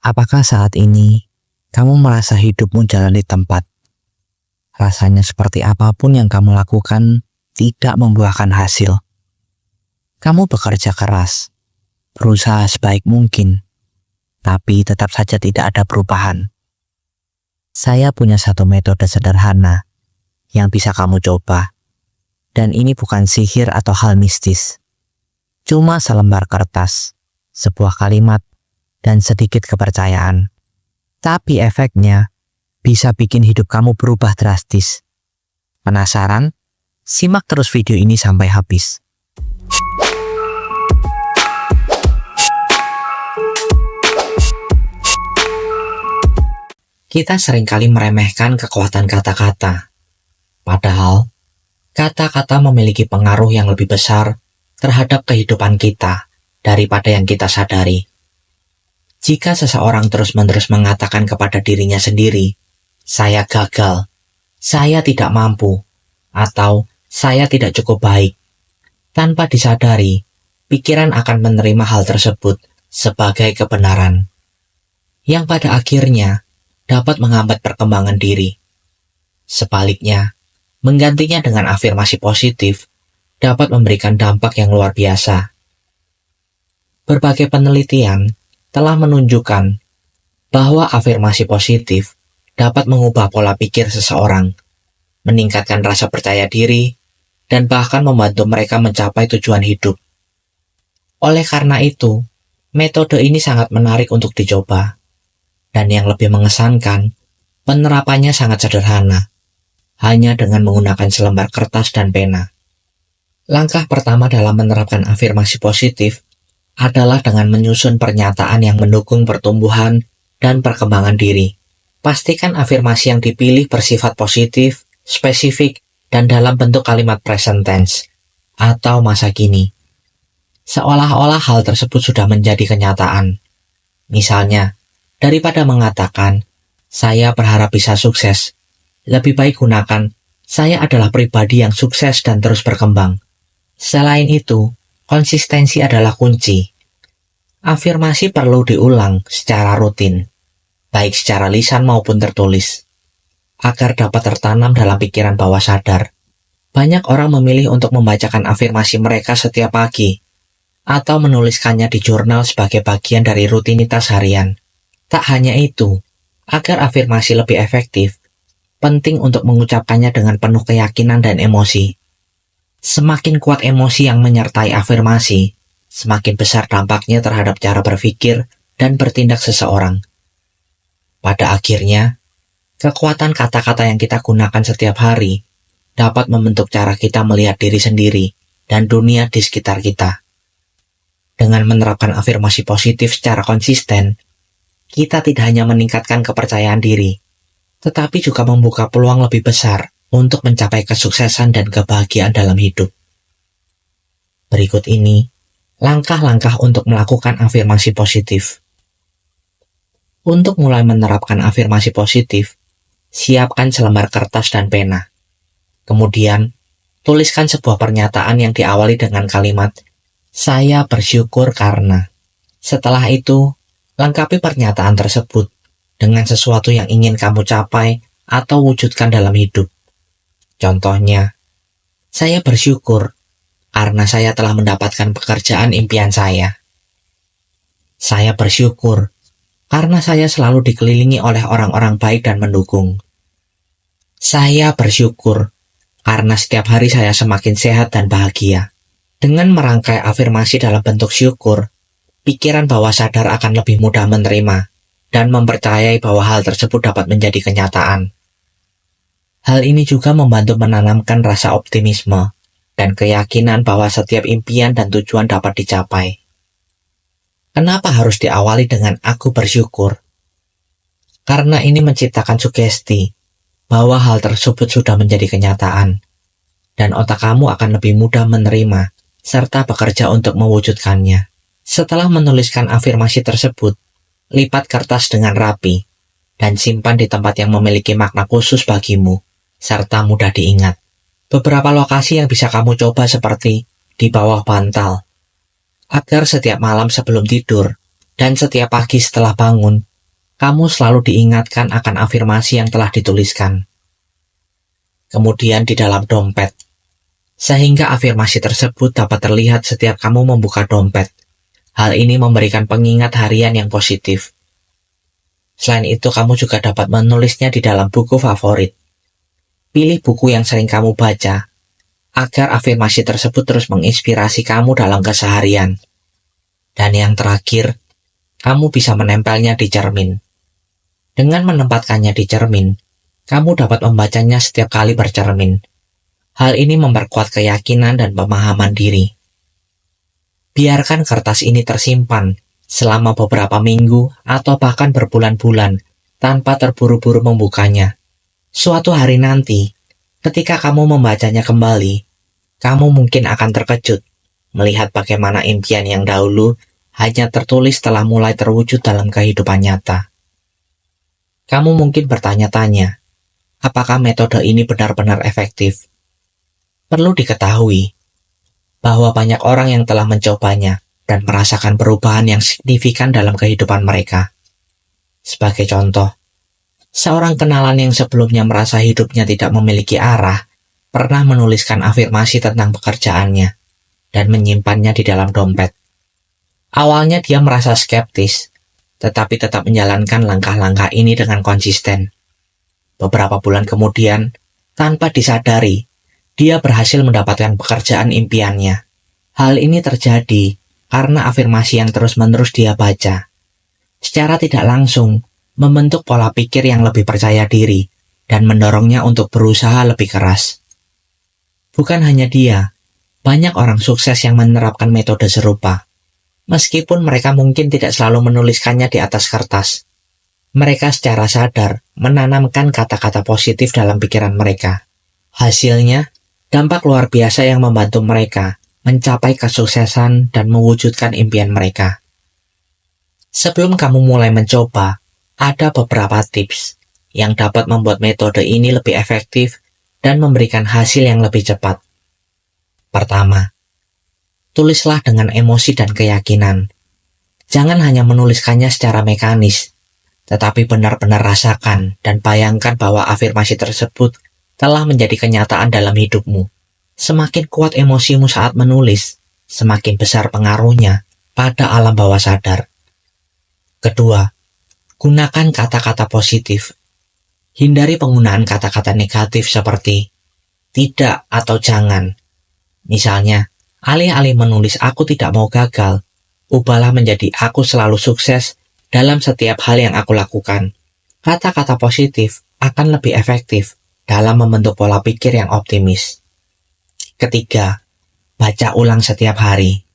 Apakah saat ini kamu merasa hidupmu jalan di tempat? Rasanya seperti apapun yang kamu lakukan tidak membuahkan hasil. Kamu bekerja keras, berusaha sebaik mungkin, tapi tetap saja tidak ada perubahan. Saya punya satu metode sederhana yang bisa kamu coba. Dan ini bukan sihir atau hal mistis. Cuma selembar kertas, sebuah kalimat, dan sedikit kepercayaan. Tapi efeknya bisa bikin hidup kamu berubah drastis. Penasaran? Simak terus video ini sampai habis. Kita seringkali meremehkan kekuatan kata-kata. Padahal, kata-kata memiliki pengaruh yang lebih besar terhadap kehidupan kita daripada yang kita sadari. Jika seseorang terus-menerus mengatakan kepada dirinya sendiri, "Saya gagal, saya tidak mampu," atau "saya tidak cukup baik," tanpa disadari, pikiran akan menerima hal tersebut sebagai kebenaran, yang pada akhirnya dapat menghambat perkembangan diri. Sebaliknya, menggantinya dengan afirmasi positif dapat memberikan dampak yang luar biasa. Berbagai penelitian telah menunjukkan bahwa afirmasi positif dapat mengubah pola pikir seseorang, meningkatkan rasa percaya diri, dan bahkan membantu mereka mencapai tujuan hidup. Oleh karena itu, metode ini sangat menarik untuk dicoba. Dan yang lebih mengesankan, penerapannya sangat sederhana, hanya dengan menggunakan selembar kertas dan pena. Langkah pertama dalam menerapkan afirmasi positif adalah dengan menyusun pernyataan yang mendukung pertumbuhan dan perkembangan diri. Pastikan afirmasi yang dipilih bersifat positif, spesifik, dan dalam bentuk kalimat present tense atau masa kini. Seolah-olah hal tersebut sudah menjadi kenyataan. Misalnya, daripada mengatakan, "Saya berharap bisa sukses," lebih baik gunakan, "Saya adalah pribadi yang sukses dan terus berkembang." Selain itu, konsistensi adalah kunci. Afirmasi perlu diulang secara rutin, baik secara lisan maupun tertulis, agar dapat tertanam dalam pikiran bawah sadar. Banyak orang memilih untuk membacakan afirmasi mereka setiap pagi, atau menuliskannya di jurnal sebagai bagian dari rutinitas harian. Tak hanya itu, agar afirmasi lebih efektif, penting untuk mengucapkannya dengan penuh keyakinan dan emosi. Semakin kuat emosi yang menyertai afirmasi, semakin besar dampaknya terhadap cara berpikir dan bertindak seseorang. Pada akhirnya, kekuatan kata-kata yang kita gunakan setiap hari dapat membentuk cara kita melihat diri sendiri dan dunia di sekitar kita. Dengan menerapkan afirmasi positif secara konsisten, kita tidak hanya meningkatkan kepercayaan diri, tetapi juga membuka peluang lebih besar untuk mencapai kesuksesan dan kebahagiaan dalam hidup. Berikut ini, langkah-langkah untuk melakukan afirmasi positif. Untuk mulai menerapkan afirmasi positif, siapkan selembar kertas dan pena. Kemudian, tuliskan sebuah pernyataan yang diawali dengan kalimat, "Saya bersyukur karena." Setelah itu, lengkapi pernyataan tersebut dengan sesuatu yang ingin kamu capai atau wujudkan dalam hidup. Contohnya, "Saya bersyukur karena saya telah mendapatkan pekerjaan impian saya." "Saya bersyukur karena saya selalu dikelilingi oleh orang-orang baik dan mendukung." "Saya bersyukur karena setiap hari saya semakin sehat dan bahagia." Dengan merangkai afirmasi dalam bentuk syukur, pikiran bawah sadar akan lebih mudah menerima dan mempercayai bahwa hal tersebut dapat menjadi kenyataan. Hal ini juga membantu menanamkan rasa optimisme dan keyakinan bahwa setiap impian dan tujuan dapat dicapai. Kenapa harus diawali dengan "aku bersyukur"? Karena ini menciptakan sugesti bahwa hal tersebut sudah menjadi kenyataan, dan otak kamu akan lebih mudah menerima serta bekerja untuk mewujudkannya. Setelah menuliskan afirmasi tersebut, lipat kertas dengan rapi dan simpan di tempat yang memiliki makna khusus bagimu, serta mudah diingat. Beberapa lokasi yang bisa kamu coba seperti di bawah bantal, agar setiap malam sebelum tidur dan setiap pagi setelah bangun, kamu selalu diingatkan akan afirmasi yang telah dituliskan. Kemudian di dalam dompet, sehingga afirmasi tersebut dapat terlihat setiap kamu membuka dompet. Hal ini memberikan pengingat harian yang positif. Selain itu, kamu juga dapat menulisnya di dalam buku favorit. Pilih buku yang sering kamu baca, agar afirmasi tersebut terus menginspirasi kamu dalam keseharian. Dan yang terakhir, kamu bisa menempelnya di cermin. Dengan menempatkannya di cermin, kamu dapat membacanya setiap kali bercermin. Hal ini memperkuat keyakinan dan pemahaman diri. Biarkan kertas ini tersimpan selama beberapa minggu atau bahkan berbulan-bulan tanpa terburu-buru membukanya. Suatu hari nanti, ketika kamu membacanya kembali, kamu mungkin akan terkejut melihat bagaimana impian yang dahulu hanya tertulis setelah mulai terwujud dalam kehidupan nyata. Kamu mungkin bertanya-tanya, apakah metode ini benar-benar efektif? Perlu diketahui bahwa banyak orang yang telah mencobanya dan merasakan perubahan yang signifikan dalam kehidupan mereka. Sebagai contoh, seorang kenalan yang sebelumnya merasa hidupnya tidak memiliki arah, pernah menuliskan afirmasi tentang pekerjaannya dan menyimpannya di dalam dompet. Awalnya dia merasa skeptis, tetapi tetap menjalankan langkah-langkah ini dengan konsisten. Beberapa bulan kemudian, tanpa disadari, dia berhasil mendapatkan pekerjaan impiannya. Hal ini terjadi karena afirmasi yang terus-menerus dia baca. Secara tidak langsung, membentuk pola pikir yang lebih percaya diri dan mendorongnya untuk berusaha lebih keras. Bukan hanya dia, banyak orang sukses yang menerapkan metode serupa. Meskipun mereka mungkin tidak selalu menuliskannya di atas kertas, mereka secara sadar menanamkan kata-kata positif dalam pikiran mereka. Hasilnya, dampak luar biasa yang membantu mereka mencapai kesuksesan dan mewujudkan impian mereka. Sebelum kamu mulai mencoba, ada beberapa tips yang dapat membuat metode ini lebih efektif dan memberikan hasil yang lebih cepat. Pertama, tulislah dengan emosi dan keyakinan. Jangan hanya menuliskannya secara mekanis, tetapi benar-benar rasakan dan bayangkan bahwa afirmasi tersebut telah menjadi kenyataan dalam hidupmu. Semakin kuat emosimu saat menulis, semakin besar pengaruhnya pada alam bawah sadar. Kedua, gunakan kata-kata positif. Hindari penggunaan kata-kata negatif seperti tidak atau jangan. Misalnya, alih-alih menulis aku tidak mau gagal, ubahlah menjadi aku selalu sukses dalam setiap hal yang aku lakukan. Kata-kata positif akan lebih efektif dalam membentuk pola pikir yang optimis. Ketiga, baca ulang setiap hari.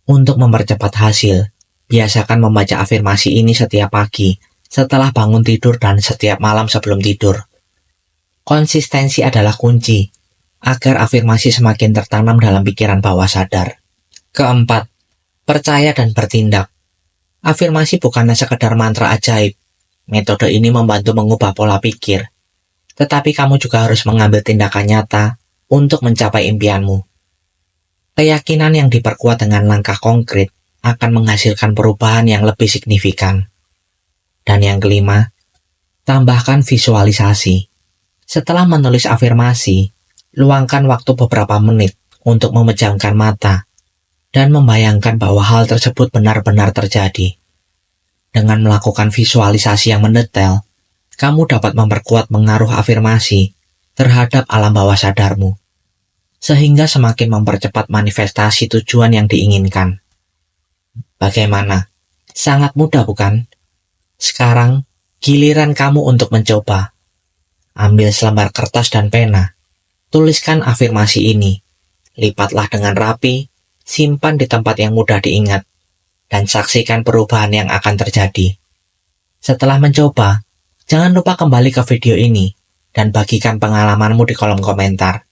Untuk mempercepat hasil, biasakan membaca afirmasi ini setiap pagi, setelah bangun tidur dan setiap malam sebelum tidur. Konsistensi adalah kunci, agar afirmasi semakin tertanam dalam pikiran bawah sadar. Keempat, percaya dan bertindak. Afirmasi bukanlah sekedar mantra ajaib. Metode ini membantu mengubah pola pikir. Tetapi kamu juga harus mengambil tindakan nyata untuk mencapai impianmu. Keyakinan yang diperkuat dengan langkah konkret akan menghasilkan perubahan yang lebih signifikan. Dan yang kelima, tambahkan visualisasi. Setelah menulis afirmasi, luangkan waktu beberapa menit untuk memejamkan mata dan membayangkan bahwa hal tersebut benar-benar terjadi. Dengan melakukan visualisasi yang mendetail, kamu dapat memperkuat pengaruh afirmasi terhadap alam bawah sadarmu, sehingga semakin mempercepat manifestasi tujuan yang diinginkan. Bagaimana? Sangat mudah bukan? Sekarang, giliran kamu untuk mencoba. Ambil selembar kertas dan pena. Tuliskan afirmasi ini. Lipatlah dengan rapi, simpan di tempat yang mudah diingat, dan saksikan perubahan yang akan terjadi. Setelah mencoba, jangan lupa kembali ke video ini dan bagikan pengalamanmu di kolom komentar.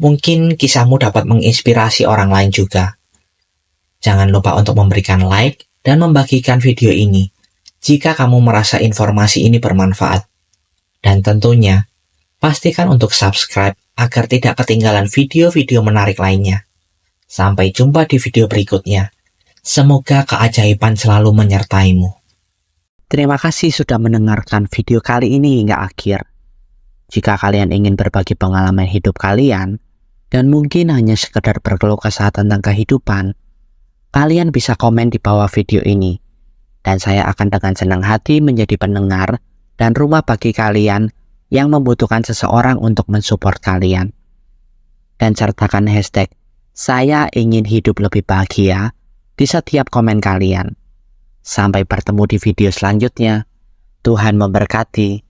Mungkin kisahmu dapat menginspirasi orang lain juga. Jangan lupa untuk memberikan like dan membagikan video ini jika kamu merasa informasi ini bermanfaat. Dan tentunya, pastikan untuk subscribe agar tidak ketinggalan video-video menarik lainnya. Sampai jumpa di video berikutnya. Semoga keajaiban selalu menyertaimu. Terima kasih sudah mendengarkan video kali ini hingga akhir. Jika kalian ingin berbagi pengalaman hidup kalian, dan mungkin hanya sekedar berkeluh kesah tentang kehidupan, kalian bisa komen di bawah video ini. Dan saya akan dengan senang hati menjadi pendengar dan rumah bagi kalian yang membutuhkan seseorang untuk mensupport kalian. Dan sertakan hashtag "Saya ingin hidup lebih bahagia" di setiap komen kalian. Sampai bertemu di video selanjutnya. Tuhan memberkati.